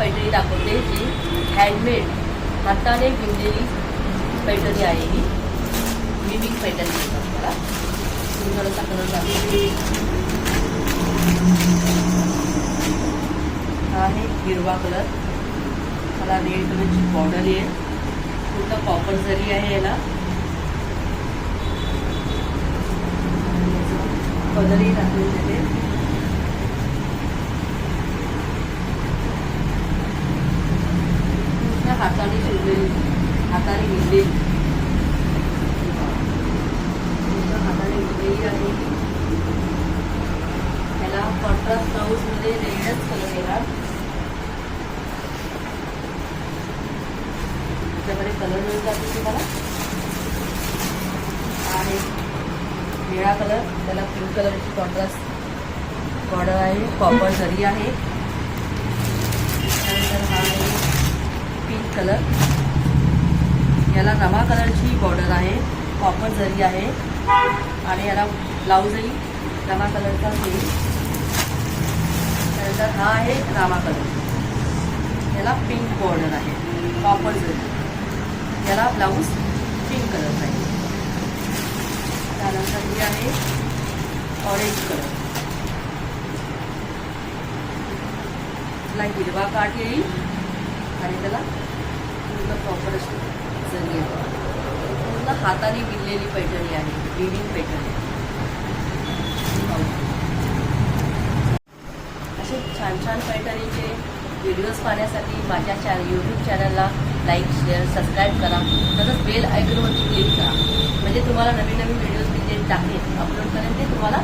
पैठणी दाखवते जी हँडमेड हाताने विणलेली पैठणी आहे ही विविंग पैठणी म्हणतात मला. सुंदरचा कलर दाखवते. हा आहे हिरवा कलर. मला रेड कलरची बॉर्डर आहे. पूर्ण कॉपर जरी आहे याला. कलरही दाखवून देते. हाताने शिवलेली हाताने विणलेली हाताने विणलेली आहे. त्याला कॉन्ट्रास्ट ब्लाऊज मध्ये रेडच कलर येणार. त्याच्यामध्ये कलर मिळून जातो तुम्हाला. आहे निळा कलर. त्याला पिंक कलरची कॉन्ट्रास्ट बॉर्डर आहे. कॉपर जरी आहे. त्यानंतर हा आहे पिंक कलर. याला रमा कलरची बॉर्डर आहे. कॉपर जरी आहे आणि याला ब्लाऊजही रमा कलरचा येईल. त्यानंतर हा आहे रामा कलर. याला पिंक बॉर्डर आहे. कॉपर जरी. याला ब्लाऊज पिंक कलर आहे. त्यानंतर ही आहे ऑरेंज कलर. त्याला हिरवा काठ येईल आणि त्याला पूर्ण प्रॉपर अशी जरी आहे. पूर्ण हाताने विणलेली पैठणी आहे. विविंग पैठणी. असे छान छान पैठणीचे व्हिडिओज पाहण्यासाठी माझ्या यूट्यूब चॅनलला लाईक शेअर सबस्क्राईब करा. तसंच बेल आयकॉनवरती क्लिक करा म्हणजे तुम्हाला नवीन नवीन व्हिडिओज मी जे टाकेन अपलोड करेन ते तुम्हाला